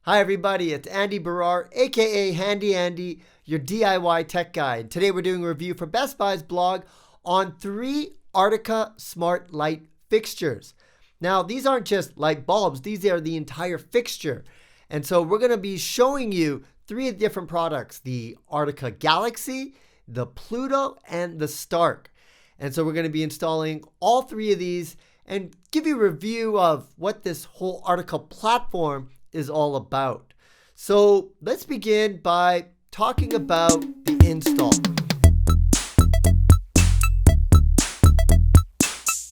Hi everybody, it's Andy Barrar, aka Handy Andy, your DIY tech guide. Today we're doing a review for Best Buy's blog on 3 Artika smart light fixtures. Now these aren't just light bulbs, these are the entire fixture. And so we're going to be showing you 3 different products, the Artika Galaxy, the Pluto, and the Stark. And so we're going to be installing all 3 of these and give you a review of what this whole Artika platform is all about. So let's begin by talking about the install.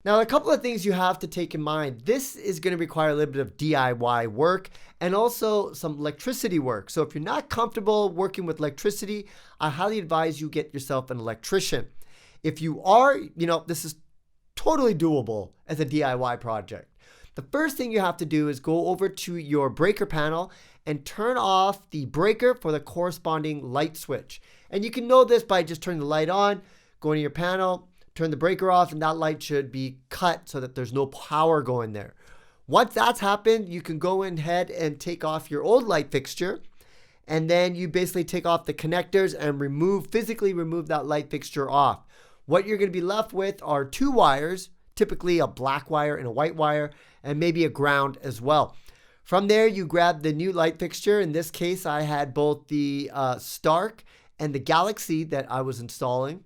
Now, a couple of things you have to take in mind. This is going to require a little bit of DIY work and also some electricity work. So if you're not comfortable working with electricity, I highly advise you get yourself an electrician. If you are, this is totally doable as a DIY project. The first thing you have to do is go over to your breaker panel and turn off the breaker for the corresponding light switch. And you can know this by just turning the light on, going to your panel, turn the breaker off, and that light should be cut so that there's no power going there. Once that's happened, you can go ahead and take off your old light fixture, and then you basically take off the connectors and physically remove that light fixture off. What you're going to be left with are 2 wires, typically a black wire and a white wire, and maybe a ground as well. From there, you grab the new light fixture. In this case, I had both the Stark and the Galaxy that I was installing.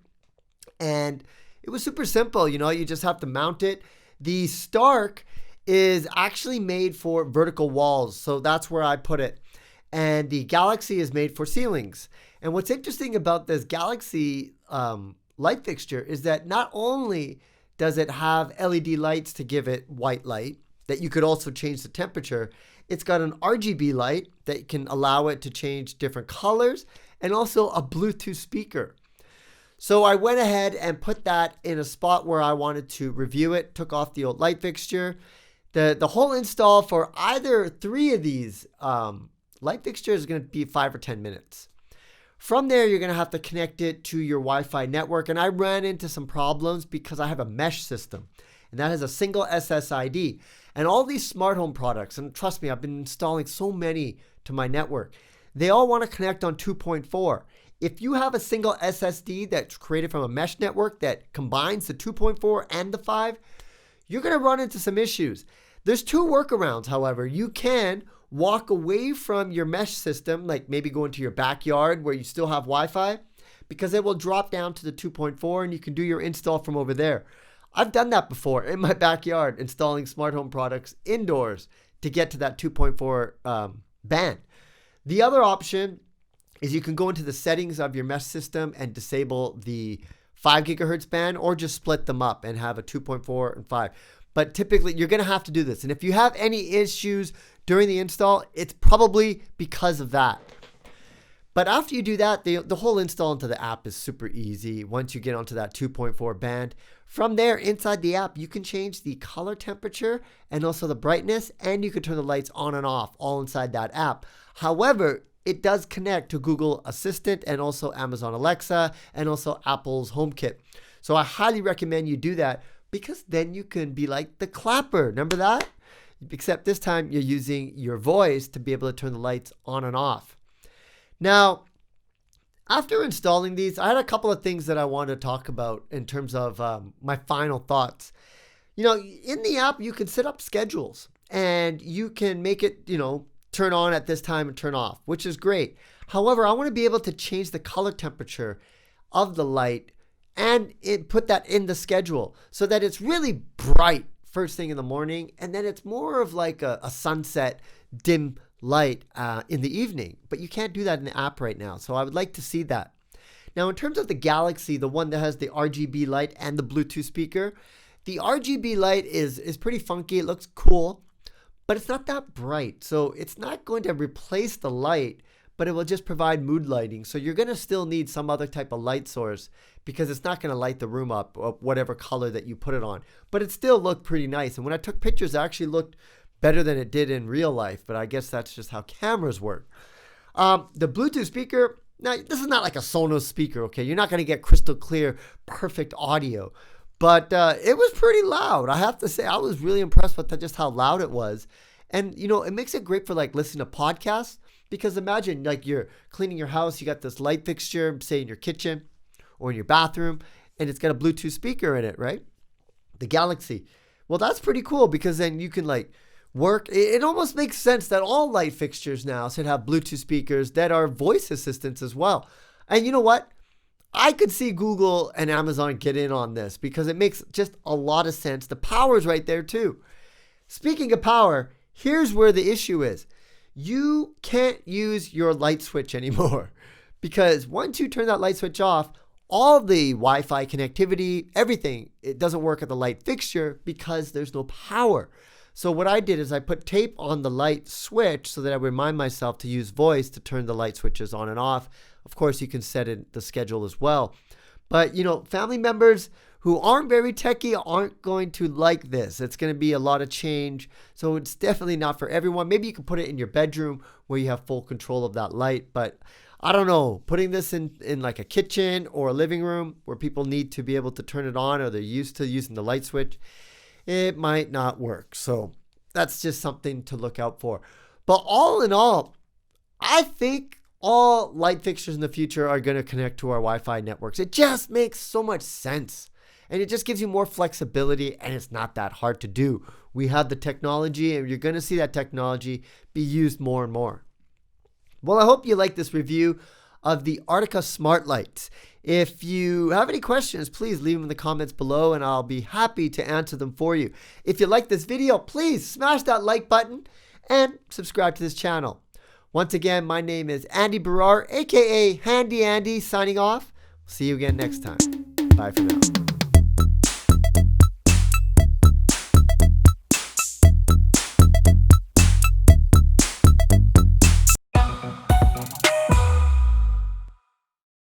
And it was super simple. You just have to mount it. The Stark is actually made for vertical walls, so that's where I put it. And the Galaxy is made for ceilings. And what's interesting about this Galaxy light fixture is that not only does it have LED lights to give it white light, that you could also change the temperature, it's got an RGB light that can allow it to change different colors, and also a Bluetooth speaker. So I went ahead and put that in a spot where I wanted to review it, took off the old light fixture. The whole install for either 3 of these light fixtures is going to be 5 or 10 minutes. From there, you're going to have to connect it to your Wi-Fi network. And I ran into some problems because I have a mesh system, and that has a single SSID. And all these smart home products, and trust me, I've been installing so many to my network, they all want to connect on 2.4. If you have a single SSD that's created from a mesh network that combines the 2.4 and the 5, you're going to run into some issues. There's 2 workarounds, however. You can walk away from your mesh system, like maybe go into your backyard where you still have Wi-Fi, because it will drop down to the 2.4 and you can do your install from over there. I've done that before in my backyard, installing smart home products indoors to get to that 2.4 band. The other option is you can go into the settings of your mesh system and disable the 5 gigahertz band, or just split them up and have a 2.4 and 5. But typically you're going to have to do this. And if you have any issues during the install, it's probably because of that. But after you do that, the whole install into the app is super easy once you get onto that 2.4 band. From there, inside the app, you can change the color temperature and also the brightness, and you can turn the lights on and off all inside that app. However, it does connect to Google Assistant and also Amazon Alexa and also Apple's HomeKit. So I highly recommend you do that, because then you can be like the clapper. Remember that? Except this time you're using your voice to be able to turn the lights on and off. Now, after installing these, I had a couple of things that I wanted to talk about in terms of my final thoughts. In the app, you can set up schedules and you can make it, turn on at this time and turn off, which is great. However, I want to be able to change the color temperature of the light and put that in the schedule so that it's really bright first thing in the morning, and then it's more of like a sunset dim light in the evening. But you can't do that in the app right now, so I would like to see that. Now, in terms of the Galaxy, the one that has the RGB light and the Bluetooth speaker, the RGB light is pretty funky. It looks cool, but it's not that bright. So it's not going to replace the light, but it will just provide mood lighting. So you're going to still need some other type of light source, because it's not going to light the room up of whatever color that you put it on. But it still looked pretty nice. And when I took pictures, it actually looked better than it did in real life. But I guess that's just how cameras work. The Bluetooth speaker, now this is not like a Sonos speaker, okay? You're not going to get crystal clear, perfect audio. But it was pretty loud. I have to say, I was really impressed with just how loud it was. And, it makes it great for like listening to podcasts, because imagine like you're cleaning your house, you got this light fixture, say in your kitchen or in your bathroom, and it's got a Bluetooth speaker in it, right? The Galaxy. Well, that's pretty cool, because then you can like work. It almost makes sense that all light fixtures now should have Bluetooth speakers that are voice assistants as well. And you know what? I could see Google and Amazon get in on this, because it makes just a lot of sense. The power's right there too. Speaking of power, here's where the issue is. You can't use your light switch anymore, because once you turn that light switch off, all the Wi-Fi connectivity, everything, it doesn't work at the light fixture because there's no power. So what I did is I put tape on the light switch so that I remind myself to use voice to turn the light switches on and off. Of course, you can set it the schedule as well. But, family members who aren't very techie aren't going to like this. It's going to be a lot of change. So it's definitely not for everyone. Maybe you can put it in your bedroom where you have full control of that light. But I don't know, putting this in like a kitchen or a living room where people need to be able to turn it on, or they're used to using the light switch, it might not work. So that's just something to look out for. But all in all, I think all light fixtures in the future are going to connect to our Wi-Fi networks. It just makes so much sense. And it just gives you more flexibility, and it's not that hard to do. We have the technology, and you're going to see that technology be used more and more. Well, I hope you like this review of the Artika Smart Lights. If you have any questions, please leave them in the comments below, and I'll be happy to answer them for you. If you like this video, please smash that like button and subscribe to this channel. Once again, my name is Andy Barrar, aka Handy Andy, signing off. See you again next time. Bye for now.